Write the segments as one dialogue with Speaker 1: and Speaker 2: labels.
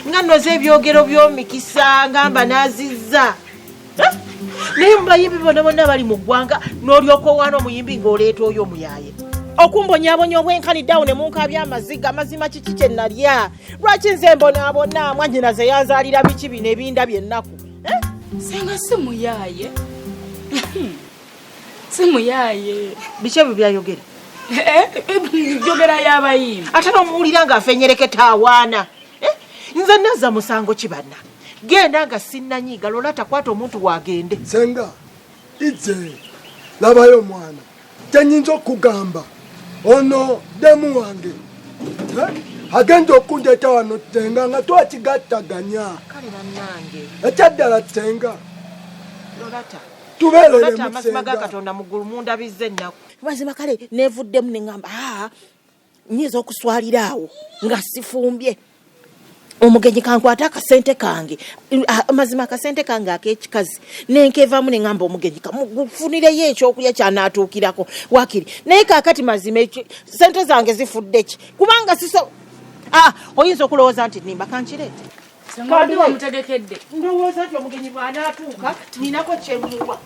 Speaker 1: nga noze ebyogero by'omikisa ngamba nazizza naye mubayimbi bonna bali mu ggwanga n'olyoka owaana omuyimbi ng'oleeta oyo omuyaaye okumbonyaabonya obwenkaniddeawo ne munkabya amaziga amazima kiki kye nalya lwaki nze mbonaabona mwannyina ze yanzaalira biki bino ebindabye ennaku
Speaker 2: senga simuyaaye simuyaaye
Speaker 1: biki ebyo byayogera
Speaker 2: jogera y'abayimbi
Speaker 1: ate n'omuwulira ng'afenyereketa awaana nze nazza musango kibanna genda nga sinnanyiiga lola takwata omuntu wagende
Speaker 3: senga ize labayo mwana tenyinza okugamba ono demu wange agenda okundeeta wano tenga nga twakigattaganya
Speaker 1: kale bannange
Speaker 3: ekyaddala tenga
Speaker 1: lolata
Speaker 3: tubeerere
Speaker 1: amazima ga katonda muggulu mundabizza ennaku mazima kale neevuddemu ne ŋŋamba nyiza okuswalira awo nga sifumbye omugenyi kankwata akasente kange amazima akasente kange ak'ekikazi nenkeevaamu ne ŋŋamba omugenyi kamufunireyo ekyokulya kyanaatuukirako wakiri naye kaakati mazima sente zange zifudde ki kubanga siso oyinza okulowooza nti nimba kankireete
Speaker 2: mutegekedde
Speaker 1: ndowooza nti omugenyi bw'anaatuuka ninako kyemuwa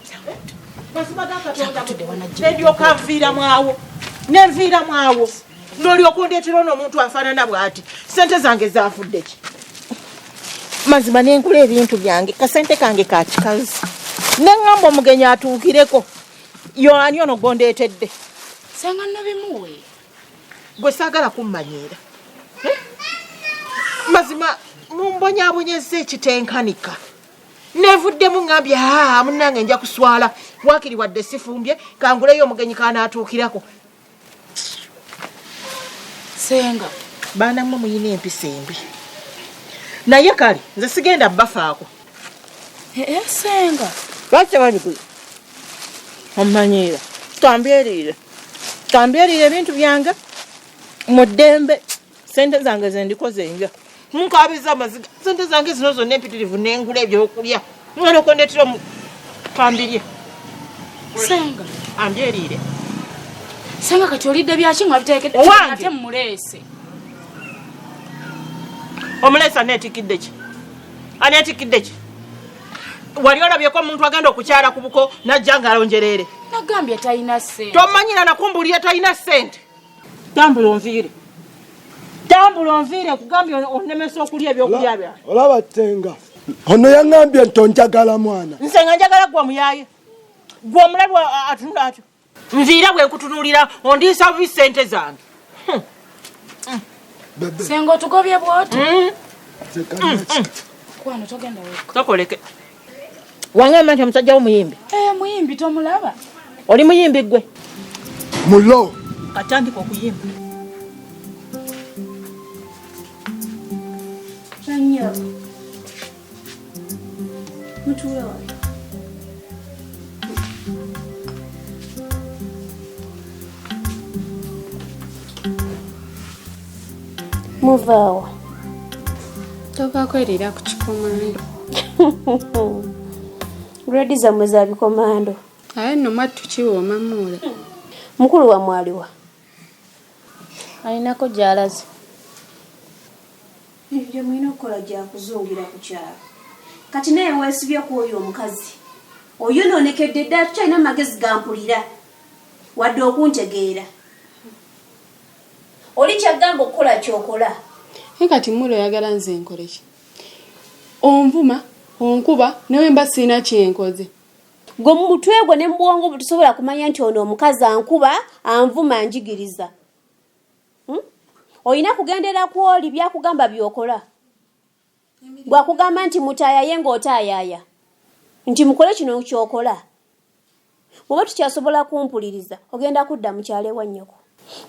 Speaker 1: mazima ga katonda nendyoka nenviiramu awo n'olyoka ondeetera n'omuntu afaanana bw'ati sente zange zaafudde ki mazima nengula ebintu byange kasente kange ka kikazi neŋŋamba omugenyi atuukireko yoani ono gondeetedde
Speaker 2: senga nabimuwe
Speaker 1: gwe saagala kummanyiira mazima mumbonyaabonyezza ekitenkanika neevuddemu ŋŋambye munnange nja kuswala wakiri wadde sifumbye kanguleyo omugenyi kanaatuukirako
Speaker 2: senga
Speaker 1: baana mmwe muyina empisa embi naye kale nze sigenda bafaako
Speaker 2: senga
Speaker 1: lwaki balikuli omanyiira tambyerire ebintu byange mu ddembe sente zange zendikoze enja munkabiza amaziga sente zange zino zonna empitirivu nengula ebyokulya ngana okondetera kambirye
Speaker 2: senga
Speaker 1: ambyerire
Speaker 2: senga kati olidde byaki nga biteekedde ate mumuleese
Speaker 1: omuleese aneetikidde ki wali olabyeko omuntu agenda okukyala ku buko najja ngaalonjereere
Speaker 2: nagambye talina ssente
Speaker 1: tomanyira nakumbulire talina ssente tambula onviire kugambye onemesa okulya ebyokulya byange
Speaker 3: olaba tenga ono yaŋŋambye nti onjagala mwana
Speaker 1: nze nga njagala gwe omuyaaye gwe omulalu atunula atyo nviira bwe nkutunuulira ondiisa bubi ssente zange
Speaker 2: senga otugobye bwoti kwano togenda weka
Speaker 1: tokoleke wangamba nti omusajja w'omuyimbi
Speaker 2: muyimbi tomulaba
Speaker 1: oli muyimbi gwe
Speaker 3: mulo
Speaker 1: katandika okuyimba
Speaker 4: muvaawa
Speaker 2: tokakwerera ku kikomando
Speaker 4: gredi zammwe za bikomando
Speaker 2: aye nno mwattu kiwooma muule
Speaker 4: mukulu wa mwaliwa alinako gy'alaze ebyo mulina okukola gyakuzungira ku kyalo kati naye weesibye ku oyo omukazi oyo noonekedde ddala tukyalina amagezi gampulira wadde okuntegeera oli kyagamba okukola kyokola
Speaker 2: naye kati muule oyagala nze nkole ki onvuma onkuba nawe mba sirina kyenkoze
Speaker 4: gwe mu mutwe gwe ne mu bwongo butusobola kumanya nti ono omukazi ankuba anvuma anjigiriza olina kugendera ku oli byakugamba byokola bwakugamba nti mutaayaye ng'otaayaaya nti mukole kino kyokola bw'oba tukyasobola kumpuliriza ogenda kudda mu kyalo ewa nnyoko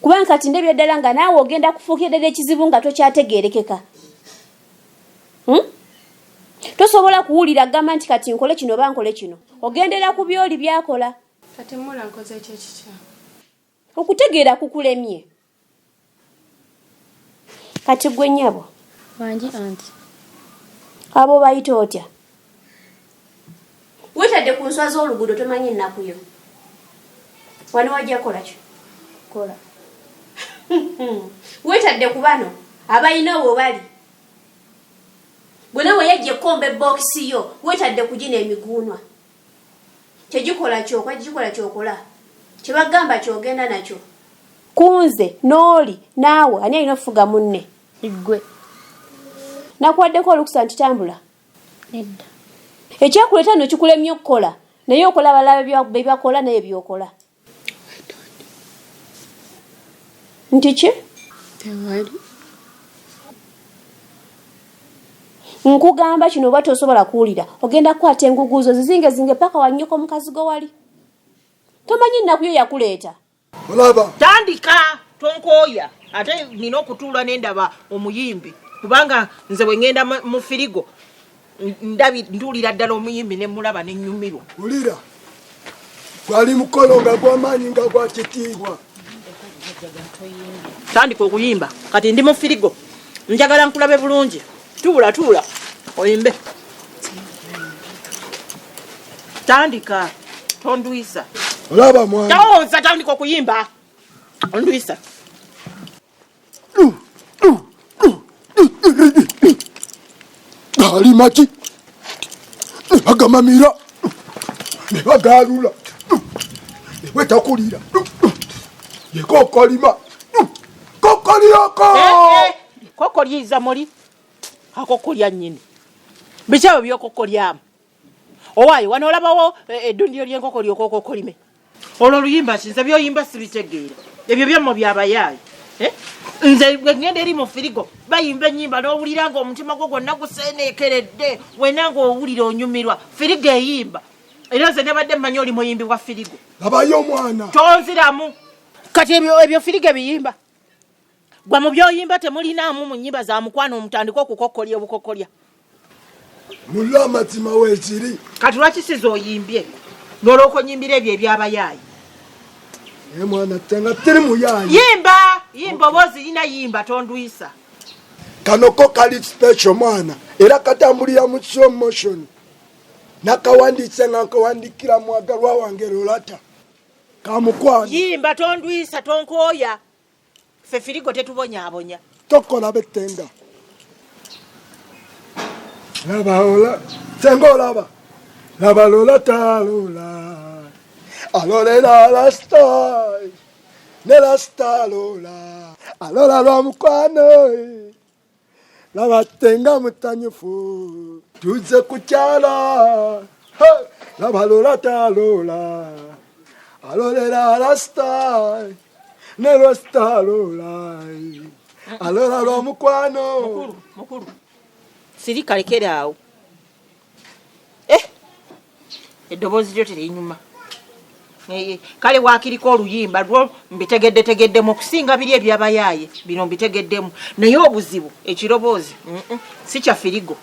Speaker 4: kubanga kati ndebyo ddala nga naawe ogenda kufuukira ddala ekizibu nga tokyategeerekeka tosobola kuwulira gamba nti kati nkole kino oba nkole kino ogendera ku byoli byakola
Speaker 2: kati mula nkoze ekyo ekikya
Speaker 4: okutegeera kukulemye kati gwe nnyabo
Speaker 5: wangi anti
Speaker 4: abo bayita otya wetadde ku nswa z'oluguudo tomanyi ennaku yo wano wajja kola ki kola wetadde ku bano abayina obwo bali Gwe nawe yajja kombe box yo wetadde kugina emiguunwa. Kyegikola kyokwa gikola kyokola. Kyebagamba kyogenda nakyo. Kunze n'oli naawe ani alina okufuga munne?
Speaker 5: Igwe.
Speaker 4: Nakuwaddeko olukusa nti tambula.
Speaker 5: Nedda.
Speaker 4: Ekyakuleeta nno kikulemye okukola naye okola balaba bye bakola naye byokola. Nti ki?
Speaker 2: Tewali.
Speaker 4: Nkugamba kino oba tosobola kuwulira ogenda kukwata enguguzo zizinge paka wannyoko mukazi go wali. Tomanyi nnaku yo yakuleeta.
Speaker 3: Olaba.
Speaker 1: Tandika tonkooya ate nina okutuula n'endaba omuyimbi kubanga nze bwe ngenda mu firigo nduulira ddala omuyimbi ne mulaba ne nnyumirwa.
Speaker 3: Ulira. Gwali mukolo nga gw'amaanyi nga gwa kitiibwa.
Speaker 1: Tandika okuyimba kati ndi mu firigo njagala nkulabe bulungi. Tuula oyimbe. Tandika tondwisa.
Speaker 3: Olaba mwana.
Speaker 1: Taonza tandika okuyimba. Ondwisa.
Speaker 3: Ali maki. Agamamira. Ne bagalula. Ne wetakulira. Ye kokolima. Kokoliyoko.
Speaker 1: Kokoliza moli. Akokolya nnyini. Bikyabo byokokolyamu. Owaayo wano olabawo eddundiro ly'enkoko lyokokolime. Olwo luyimba kinze byoyimba sibitegeera. Ebyo byammo byabayaayi. Nze bwe ngenda eri mu firigo bayimba ennyimba n'owulira ng'omutima gwo gwonna guseeneekeredde wena ng'owulira onyumirwa. Firigo eyimba. Era nze nebadde mmanyi oli muyimbi wa firigo.
Speaker 3: Labayo mwana.
Speaker 1: Tonziramu. Kati ebyo firigo ebiyimba. Gwa mu byoyimba temulinaamu mu nnyimba za mukwano omutandika okukokkolya obukokolya.
Speaker 3: Mulla amazima weekiri.
Speaker 1: Kati lwaki sizooyimbye n'olwoko nyimbira ebyo ebyabayaayi.
Speaker 3: Mwana tenga tiri muyaayi.
Speaker 1: Yimba oba ozirina yimba tondwisa.
Speaker 3: Kanoko kali special mwana. Era katambulira mu slow motion. Nakawanditse nga nkawandikira mwagalwa wange Lolata. Kamukwano.
Speaker 1: Yimba tondwisa tonkooya. Ffe firigo tetubonyaabonya.
Speaker 3: Tokola betenga. Laba ola. Tenga olaba. Laba Lolata lola. Alolela la star. Nela star lola. Alola lwa mukwano. Laba tenga mutanyufu. Tuze kuchala. Laba Lolata lola. Alolela la star. Nela star lola. Alola lwa mukwano.
Speaker 1: Mukuru. Siri kalekera awo. Eddoboozi lyo terinyuma. Kale waakiriko oluyimba lwo mbitegeddemu okusinga biri ebyabayaaye bino mbitegeddemu naye obuzibu ekiroboozi si kya firigo.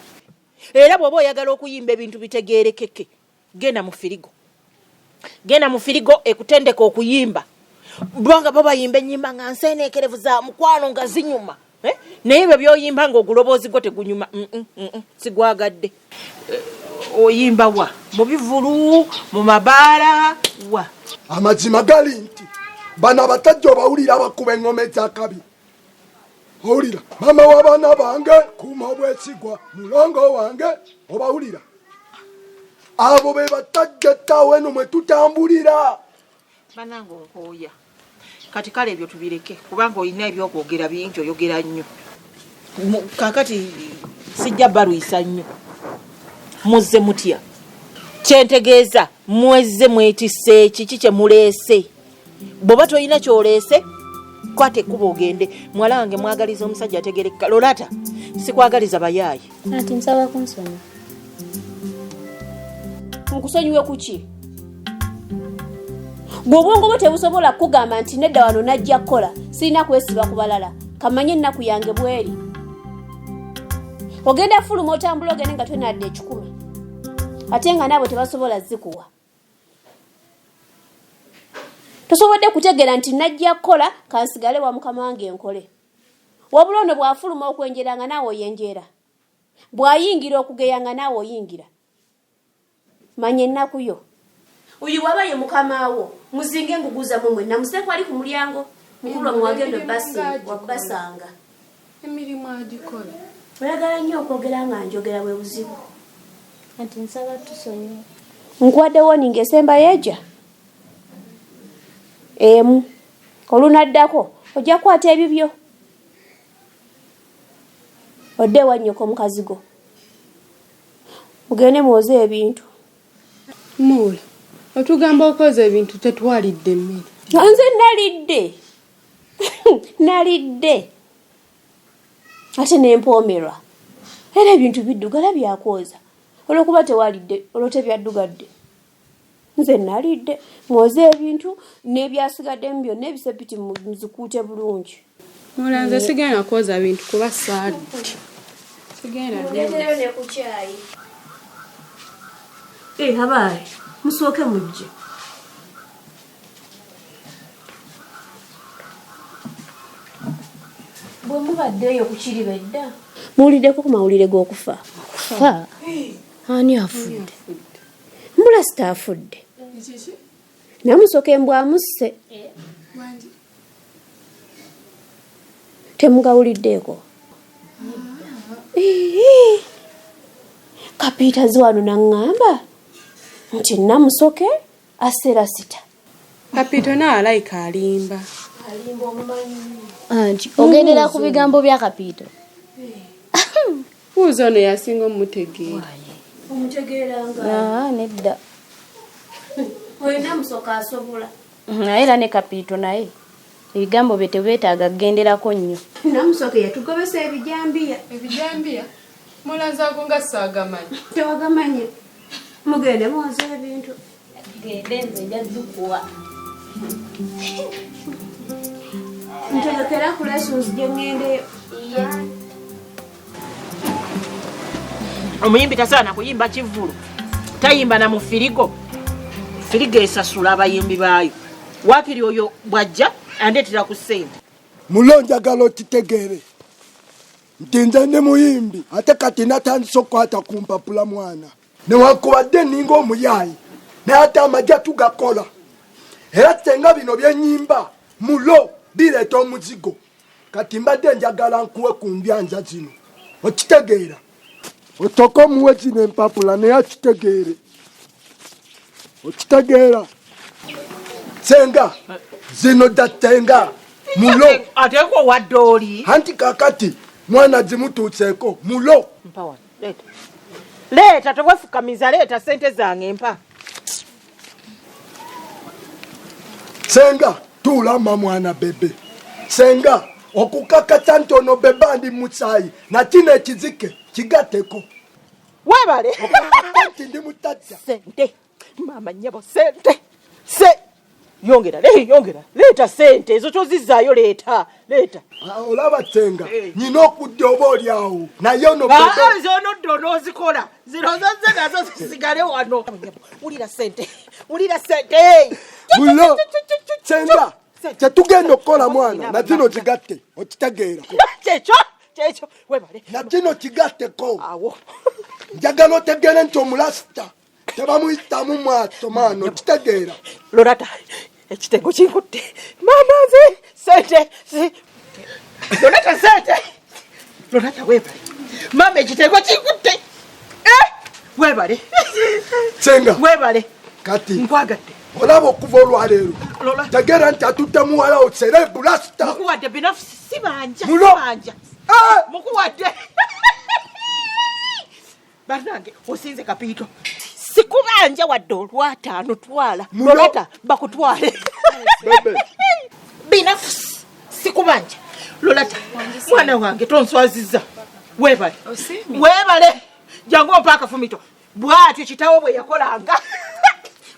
Speaker 1: Era bw'oba oyagala okuyimba ebintu bitegeerekeke genda mu firigo ekutendeka okuyimba bwanga bo bayimba ennyimba nga nseeneekerevu za mukwano nga zinyuma naye ebyo byoyimba ng'oguloboozi gwo tegunyuma sigwagadde. Oyimba wa mu bivulu mu mabaala wa
Speaker 3: amazima gali nti bana abatajja obawulira abakuba engoma ez'akabi. Owulira mama w'abaana bange kuuma obwesigwa mulongo wange obawulira abo be batajja ettaawo eno mwe tutambulira.
Speaker 1: banange onkooya kati kale ebyo tubireke kubanga olina ebyokwogera bingi oyogera nnyo. Kakati sijja balwisa nnyo. Muzze mutya kyentegeeza mwezze mwetisse kiki kye muleese. Bw'oba toyina kyoleese kwate ekkuba ogende. Muwala wange mwagaliza omusajja ategereka. Lolata sikwagaliza bayaayi.
Speaker 5: Ati nsaba kunsonyiwa.
Speaker 4: Nkusonyiwe kuki? Gwe obwongo bwo tebusobola kugamba nti nedda wano najja kukola sirina kwesiba ku balala kamanye ennaku yange bweri. Ogenda fuluma otambula ogende nga tonadde 10 ate nga nabo tebasobola zikuwa. Tosobodde kutegeera nti najja kukola kansigale wa mukama wange enkole. Wabula ono bw'afuluma okwenjera nga naawe oyenjera. Bw'ayingira okugeya nga naawe oyingira. Manye ennaku yo. Uyu wabaye mukama wo muzinge enguguza mumwe namuseko ali ku mulyango mukulu mwagendo basi wabasanga.
Speaker 2: Emirimu agikola.
Speaker 4: oyagala nnyo okwogera nga njogera bwe buzibu.
Speaker 5: Anti nsaba tusonyiwe.
Speaker 4: Nkuwadde woninga esemba yeja emu olunaddako ojja kukwata ebibyo odde ewa nnyoko mukazi go mugende mwoze ebintu.
Speaker 2: Mula otugamba okoza ebintu tetwalidde emmere.
Speaker 4: Nze nalidde nalidde ate nempoomerwa era ebintu biddugala byakwoza olwokuba tewalidde olwo tebyaddugadde. Nze nalidde mwoze ebintu n'ebyasigaddemu byonna ebisepiti muzikuute bulungi.
Speaker 2: Mula nze sigenda kwoza bintu kuba saadi. Sigenda
Speaker 4: Ndeeterayo ne ku kyayi. Abaye musooke mujje. Bwe mubaddeeyo ku KIRIBEDDA muwuliddeko ku mawulire g'okufa.
Speaker 5: Fa. Ani afudde?
Speaker 4: Mbula sitaafudde. Namusooka embwa amusse. Temugawuliddeeko. Kapiita ziwano naŋŋamba nti namusoke aserasita.
Speaker 2: Kapito naalayika alimba.
Speaker 5: Anti ogendera ku bigambo bya Kapito.
Speaker 2: Buuza ono yasinga omutegeera.
Speaker 4: Omutegeeranga.
Speaker 5: Nedda.
Speaker 4: Oyo namusoka asobola.
Speaker 5: Era ne Kapito naye ebigambo bye tebeetaaga kugenderako nnyo.
Speaker 4: Namusoke yatugobesa ebijambiya.
Speaker 2: Ebijambiya? Mulanzaako nga saagamanyi.
Speaker 4: Tewagamanyi. Mugende mwoze ebintu.
Speaker 5: Gende nze nja ddukuwa.
Speaker 4: Ntegekera ku lessons gye ŋŋendeyo.
Speaker 1: Omuyimbi tasaana kuyimba kivulu, tayimba na mu firigo. Firigo esasula abayimbi baayo. Waakiri oyo bwajja andeetera ku ssente.
Speaker 3: Mulo njagala okitegeere nti nze ndi muyimbi ate kati natandise okukwata ku mpapula mwana newankubadde ninga omuyaayi naye ate amagya tugakola era senga bino byennyimba mulo bireeta omuzigo kati mbadde njagala nkuwe ku mbyanja zino okitegeera otoka omuwe zino empapula naye akitegeere okitegeera senga zino datenga mulo
Speaker 1: Ateeko wadde oli.
Speaker 3: anti kakati mwana zimutuuseeko mulo
Speaker 1: Mpawa, leeta. Leeta tewefukamiza, leeta ssente zange mpa.
Speaker 3: senga tuulama mwana bebe senga okukakata ntono beba ndi musaayi nakino ekizike kigateko
Speaker 1: Weebale.
Speaker 3: nti ndi mutajja
Speaker 1: Sente. Mama nnyabo sente. Yongera, yongera. Leeta sente ezo tozizaayo, leeta.
Speaker 3: olaba senga nyina okudda oba oli awo naye ono bebe
Speaker 1: Zonodde onoozikola. Zino zozze nazo zisigale wano. Wulira sente.
Speaker 3: mulo senga kyetugenda okukola mwana nazino zigatte okitegeera
Speaker 1: Kyekyo. Weebale.
Speaker 3: nakino kigatteko
Speaker 1: Awo.
Speaker 3: njagala otegeere nti omulasita tebamuyitamu mwato maano okitegeera
Speaker 1: Lorata, ekitengo kinkutte. Mama nze sente. Lorata sente. Lorata weebale. Mama ekitengo kinkutte. Weebale.
Speaker 3: senga
Speaker 1: Weebale.
Speaker 3: kati
Speaker 1: Nkwagadde.
Speaker 3: olaba okuva olwaleero
Speaker 1: Lola.
Speaker 3: tegeera nti atutte muwala osere bulasita
Speaker 1: Mukuwadde binafu sibanja.
Speaker 3: Mulo.
Speaker 1: Mukuwadde. Bannange osinze Kapito. Sikubanja wadde olwataano twala.
Speaker 3: Mulo.
Speaker 1: Lorata bakutwale.
Speaker 3: bebe
Speaker 1: Binafu sikubanja. Lorata mwana wange tonswaziza. Weebale. Jangu ompa akafumito. Bw'atyo kitaawo bwe yakolanga.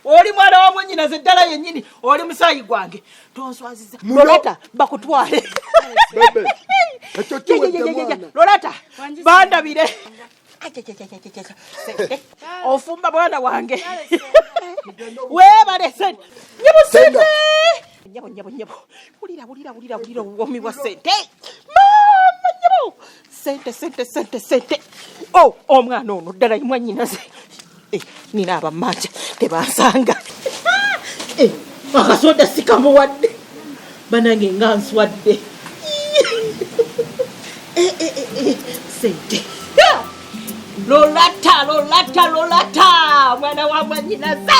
Speaker 1: Oli mwana wa mwennyinaze ddala yennyini, oli musaayi gwange. Tonswaziza.
Speaker 3: Mulo.
Speaker 1: Lorata bakutwale.
Speaker 3: bebe ekyo kiwedde mwana
Speaker 1: Lorata bandabire. Sente. Ofumba mwana wange. Weebale sente.
Speaker 3: Senga.
Speaker 1: Nyabo. Wulira obuwomi bwa sente. Mama nyabo. Sente. Oh, omwana ono ddala mwannyinaze. Nina abamanja tebansanga. Akasoda sikamuwadde. Banange nga nswadde. sente. Lolata mwana wa mwanyinaze.